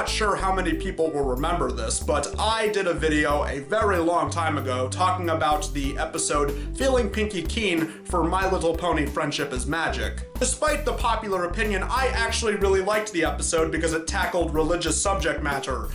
not sure how many people will remember this, but I did a video a very long time ago talking about the episode Feeling Pinkie Keen for My Little Pony Friendship is Magic. Despite the popular opinion, I actually really liked the episode because it tackled religious subject matter,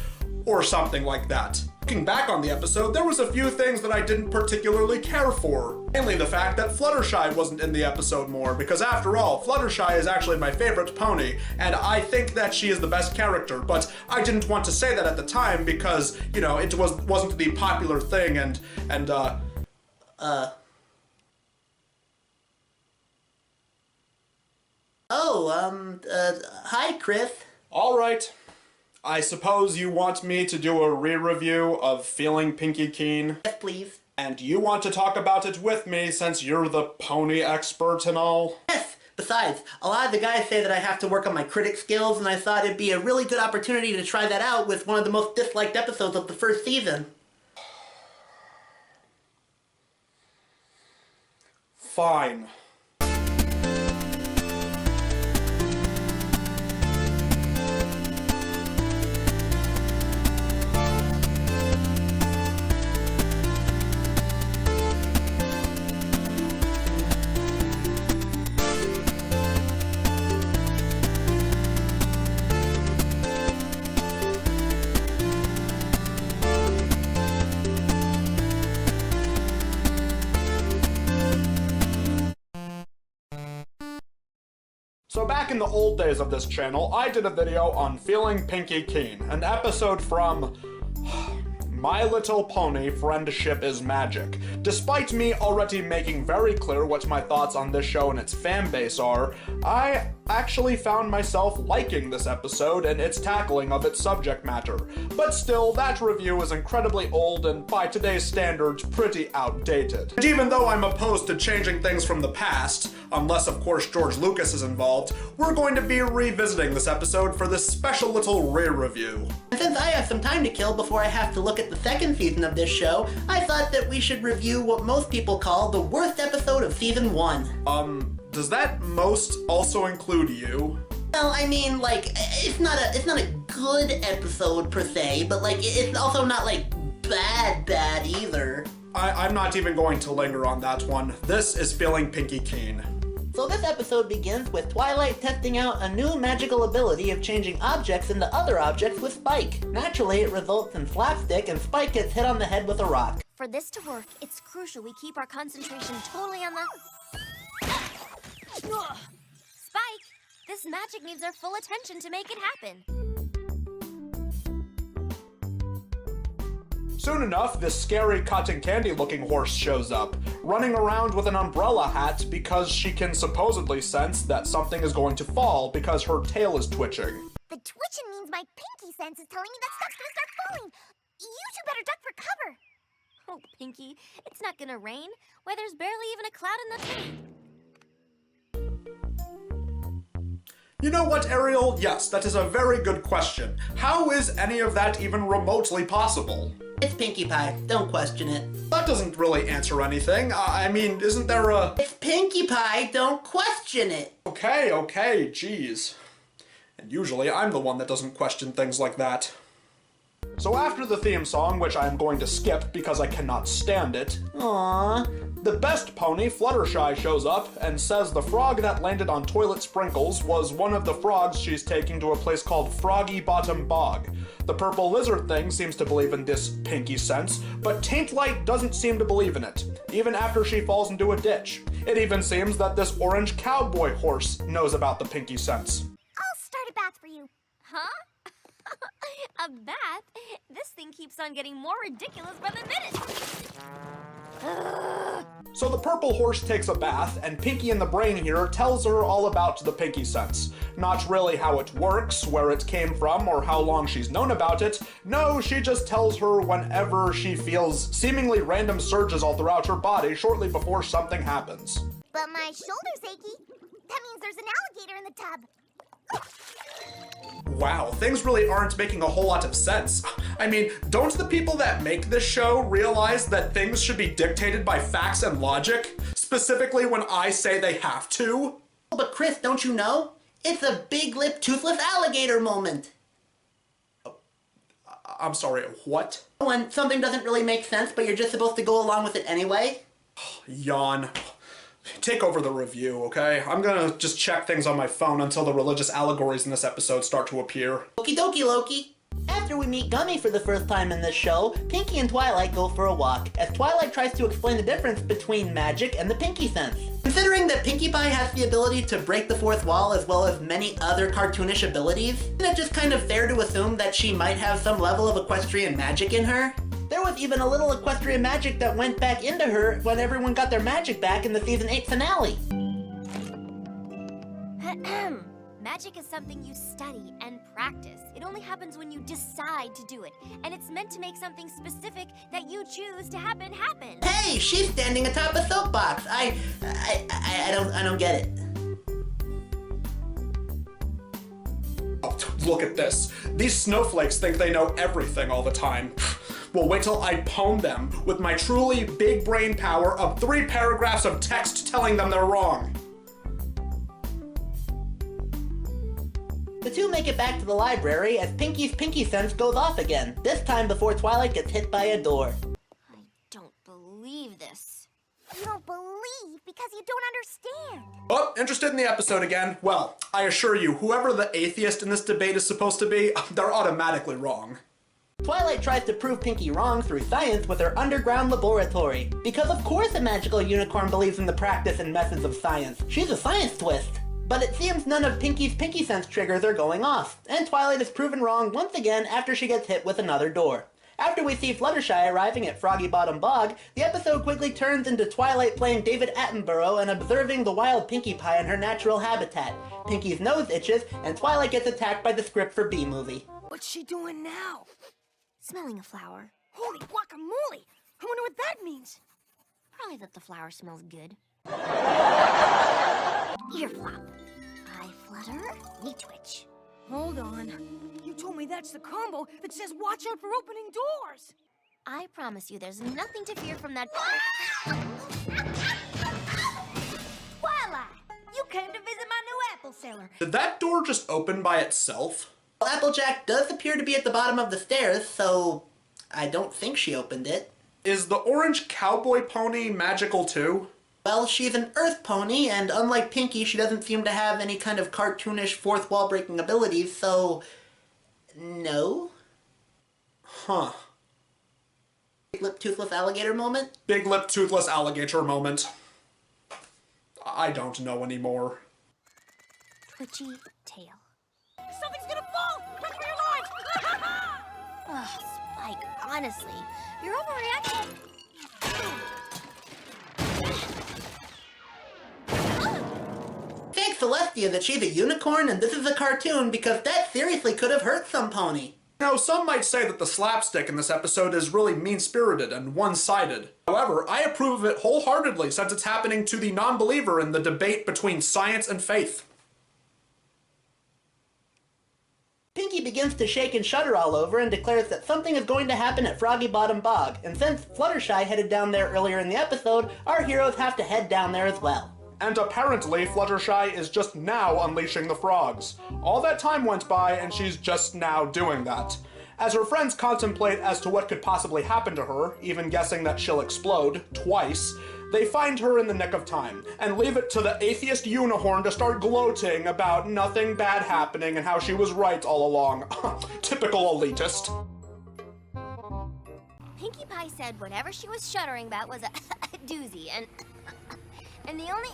or something like that. Looking back on the episode, there was a few things that I didn't particularly care for. Mainly the fact that Fluttershy wasn't in the episode more, because after all, Fluttershy is actually my favorite pony, and I think that she is the best character, but I didn't want to say that at the time because, you know, it wasn't the popular thing, Hi, Chris. Alright. I suppose you want me to do a re-review of Feeling Pinkie Keen? Yes, please. And you want to talk about it with me since you're the pony expert and all? Yes. Besides, a lot of the guys say that I have to work on my critic skills, and I thought it'd be a really good opportunity to try that out with one of the most disliked episodes of the first season. Fine. So back in the old days of this channel, I did a video on Feeling Pinkie Keen, an episode from My Little Pony Friendship is Magic. Despite me already making very clear what my thoughts on this show and its fan base are, I actually found myself liking this episode and its tackling of its subject matter. But still, that review is incredibly old and by today's standards, pretty outdated. And even though I'm opposed to changing things from the past, unless of course George Lucas is involved, we're going to be revisiting this episode for this special little re-review. And since I have some time to kill before I have to look at the second season of this show, I thought that we should review what most people call the worst episode of season 1. Does that most also include you? Well, I mean, like, it's not a good episode per se, but like, it's also not like bad either. I'm not even going to linger on that one. This is Feeling Pinkie Keen. So this episode begins with Twilight testing out a new magical ability of changing objects into other objects with Spike. Naturally, it results in slapstick and Spike gets hit on the head with a rock. For this to work, it's crucial we keep our concentration totally on the... Spike, this magic needs our full attention to make it happen. Soon enough, this scary cotton candy looking horse shows up, running around with an umbrella hat because she can supposedly sense that something is going to fall because her tail is twitching. The twitching means my Pinkie Sense is telling me that stuff's gonna start falling. You two better duck for cover. Oh, Pinkie, it's not gonna rain. Why, there's barely even a cloud in the tree. You know what, Ariel? Yes, that is a very good question. How is any of that even remotely possible? It's Pinkie Pie, don't question it. That doesn't really answer anything. I mean, isn't there a... It's Pinkie Pie, don't question it. Okay, jeez. And usually I'm the one that doesn't question things like that. So after the theme song, which I am going to skip because I cannot stand it, the best pony, Fluttershy, shows up and says the frog that landed on Toilet Sprinkles was one of the frogs she's taking to a place called Froggy Bottom Bog. The purple lizard thing seems to believe in this Pinkie Sense, but Taintlight doesn't seem to believe in it, even after she falls into a ditch. It even seems that this orange cowboy horse knows about the Pinkie Sense. I'll start a bath for you. Huh? A bath? This thing keeps on getting more ridiculous by the minute. So the purple horse takes a bath, and Pinkie in the Brain here tells her all about the Pinkie Sense. Not really how it works, where it came from, or how long she's known about it. No, she just tells her whenever she feels seemingly random surges all throughout her body shortly before something happens. But my shoulder's achy. That means there's an alligator in the tub. Wow, things really aren't making a whole lot of sense. I mean, don't the people that make this show realize that things should be dictated by facts and logic? Specifically when I say they have to? But Chris, don't you know? It's a big-lipped, toothless alligator moment. I'm sorry, what? When something doesn't really make sense, but you're just supposed to go along with it anyway? Yawn. Take over the review, okay? I'm gonna just check things on my phone until the religious allegories in this episode start to appear. Okie dokie, Loki. After we meet Gummy for the first time in this show, Pinkie and Twilight go for a walk, as Twilight tries to explain the difference between magic and the Pinkie Sense. Considering that Pinkie Pie has the ability to break the fourth wall as well as many other cartoonish abilities, isn't it just kind of fair to assume that she might have some level of equestrian magic in her? There was even a little equestrian magic that went back into her when everyone got their magic back in the season 8 finale. Magic is something you study and practice. It only happens when you decide to do it. And it's meant to make something specific that you choose to happen. Hey, she's standing atop a soapbox. I don't get it. Oh, look at this. These snowflakes think they know everything all the time. Well, wait till I pwn them with my truly big brain power of 3 paragraphs of text telling them they're wrong. The two make it back to the library as Pinkie's Pinkie Sense goes off again, this time before Twilight gets hit by a door. I don't believe this. You don't believe because you don't understand. Oh, interested in the episode again? Well, I assure you, whoever the atheist in this debate is supposed to be, they're automatically wrong. Twilight tries to prove Pinkie wrong through science with her underground laboratory. Because of course a magical unicorn believes in the practice and methods of science. She's a science twist. But it seems none of Pinkie's Pinkie Sense triggers are going off, and Twilight is proven wrong once again after she gets hit with another door. After we see Fluttershy arriving at Froggy Bottom Bog, the episode quickly turns into Twilight playing David Attenborough and observing the wild Pinkie Pie in her natural habitat. Pinkie's nose itches, and Twilight gets attacked by the script for B-movie. What's she doing now? Smelling a flower. Holy guacamole! I wonder what that means. Probably that the flower smells good. Ear flop. Eye flutter. Knee twitch. Hold on. You told me that's the combo that says watch out for opening doors. I promise you there's nothing to fear from that. Twilight! You came to visit my new apple cellar. Did that door just open by itself? Well, Applejack does appear to be at the bottom of the stairs, so I don't think she opened it. Is the orange cowboy pony magical too? Well, she's an earth pony, and unlike Pinkie, she doesn't seem to have any kind of cartoonish fourth wall breaking abilities, so no. Huh. Big lip toothless alligator moment? Big lip toothless alligator moment. I don't know anymore. Twitchy tail. Something's gonna fall! Run for your lives! Ugh, Spike, honestly, you're overreacting. Thanks Celestia that she's a unicorn and this is a cartoon, because that seriously could have hurt some pony. You know, some might say that the slapstick in this episode is really mean-spirited and one-sided. However, I approve of it wholeheartedly since it's happening to the non-believer in the debate between science and faith. Pinkie begins to shake and shudder all over and declares that something is going to happen at Froggy Bottom Bog, and since Fluttershy headed down there earlier in the episode, our heroes have to head down there as well. And apparently Fluttershy is just now unleashing the frogs. All that time went by and she's just now doing that. As her friends contemplate as to what could possibly happen to her, even guessing that she'll explode, twice, they find her in the nick of time, and leave it to the atheist unicorn to start gloating about nothing bad happening and how she was right all along. Typical elitist. Pinkie Pie said whatever she was shuddering about was a doozy, and the only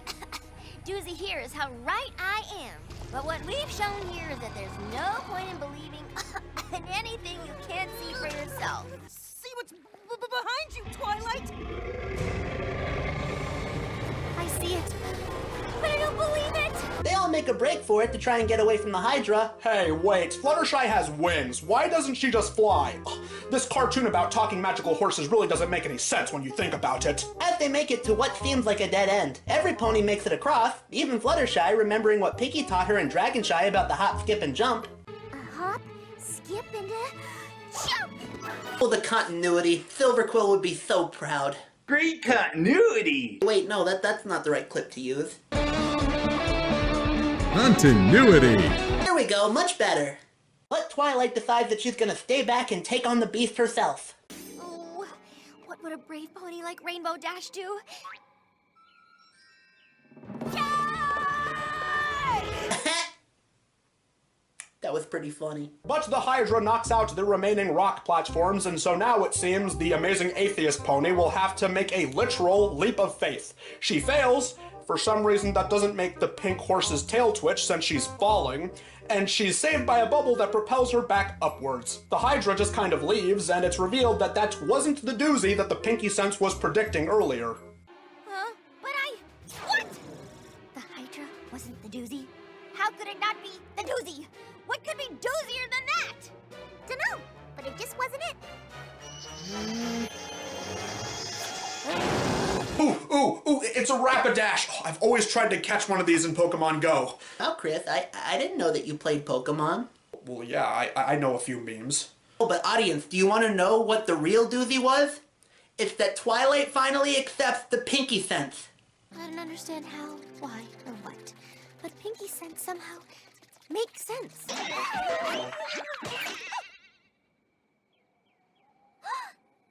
doozy here is how right I am. But what we've shown here is that there's no point in believing in anything you can't see for yourself. See what's behind you, Twilight! I see it, but I don't believe it! They all make a break for it to try and get away from the Hydra. Hey, wait, Fluttershy has wings. Why doesn't she just fly? This cartoon about talking magical horses really doesn't make any sense when you think about it. As they make it to what seems like a dead end, every pony makes it across, even Fluttershy remembering what Pinkie taught her in Dragonshy about the hop, skip, and jump. A hop, skip, and a jump! Oh, the continuity. Silverquill would be so proud. Great continuity! Wait, no, that's not the right clip to use. Continuity! There we go, much better. But Twilight decides that she's gonna stay back and take on the beast herself. Oh, what would a brave pony like Rainbow Dash do? That was pretty funny. But the Hydra knocks out the remaining rock platforms, and so now it seems the amazing atheist pony will have to make a literal leap of faith. She fails. For some reason, that doesn't make the pink horse's tail twitch since she's falling, and she's saved by a bubble that propels her back upwards. The Hydra just kind of leaves, and it's revealed that that wasn't the doozy that the Pinkie Sense was predicting earlier. Huh? But what? The Hydra wasn't the doozy? How could it not be the doozy? What could be doozier than that? Dunno, but it just wasn't it. Ooh, it's a Rapidash. Oh, I've always tried to catch one of these in Pokemon Go. Oh, Chris, I didn't know that you played Pokemon. Well, yeah, I know a few memes. Oh, but audience, do you want to know what the real doozy was? It's that Twilight finally accepts the Pinkie Sense. I don't understand how, why, or what, but Pinkie Sense somehow makes sense. That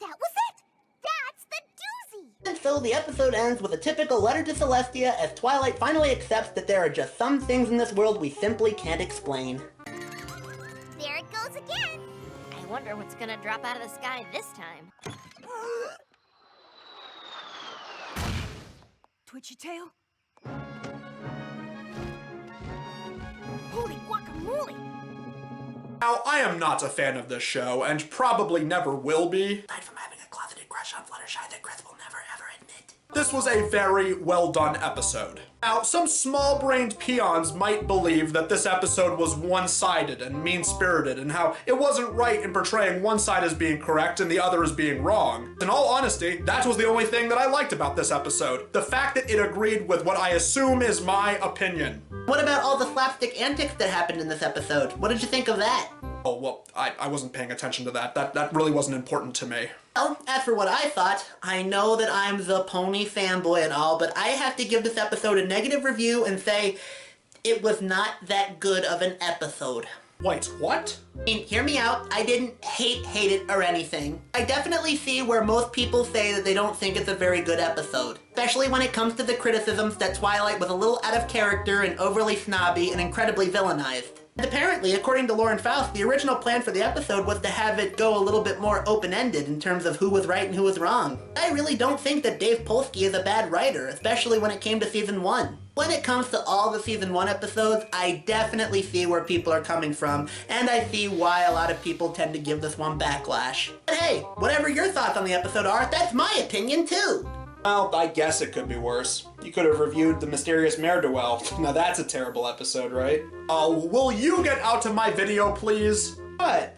was it! That's the doozy! And so the episode ends with a typical letter to Celestia as Twilight finally accepts that there are just some things in this world we simply can't explain. There it goes again! I wonder what's gonna drop out of the sky this time. Twitchy tail? Holy guacamole! Now, I am not a fan of this show, and probably never will be. Aside from having a closeted crush on Fluttershy that Chris will never ever admit. This was a very well done episode. Now, some small-brained peons might believe that this episode was one-sided and mean-spirited, and how it wasn't right in portraying one side as being correct and the other as being wrong. In all honesty, that was the only thing that I liked about this episode. The fact that it agreed with what I assume is my opinion. What about all the slapstick antics that happened in this episode? What did you think of that? Oh, well, I wasn't paying attention to that. That really wasn't important to me. Well, as for what I thought, I know that I'm the Pony Fanboy and all, but I have to give this episode a negative review and say it was not that good of an episode. Wait, what? I mean, hear me out, I didn't hate it or anything. I definitely see where most people say that they don't think it's a very good episode. Especially when it comes to the criticisms that Twilight was a little out of character and overly snobby and incredibly villainized. And apparently, according to Lauren Faust, the original plan for the episode was to have it go a little bit more open-ended in terms of who was right and who was wrong. I really don't think that Dave Polsky is a bad writer, especially when it came to Season 1. When it comes to all the Season 1 episodes, I definitely see where people are coming from, and I see why a lot of people tend to give this one backlash. But hey, whatever your thoughts on the episode are, that's my opinion too! Well, I guess it could be worse. You could have reviewed The Mysterious Mare-de-Well. Now that's a terrible episode, right? Will you get out to my video, please?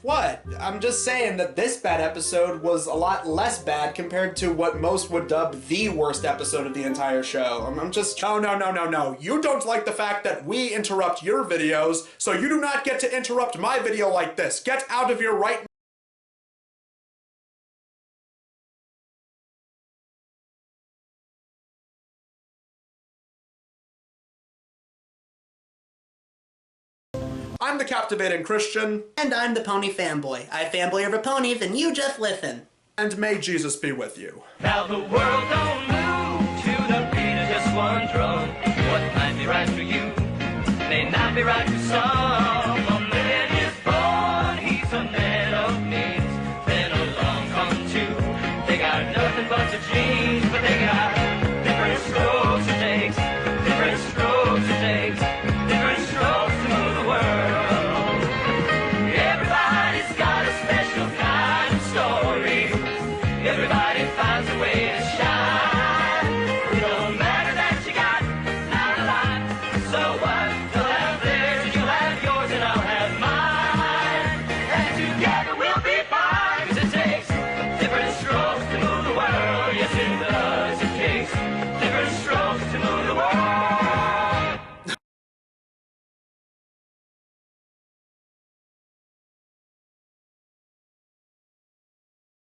What? I'm just saying that this bad episode was a lot less bad compared to what most would dub the worst episode of the entire show. I'm just... No. You don't like the fact that we interrupt your videos, so you do not get to interrupt my video like this. Get out of here right now. I'm the Captivating Christian. And I'm the Pony Fanboy. I fanboy over ponies, and you just listen. And may Jesus be with you. Now the world don't move to the beat of just one drum. What might be right for you may not be right for some.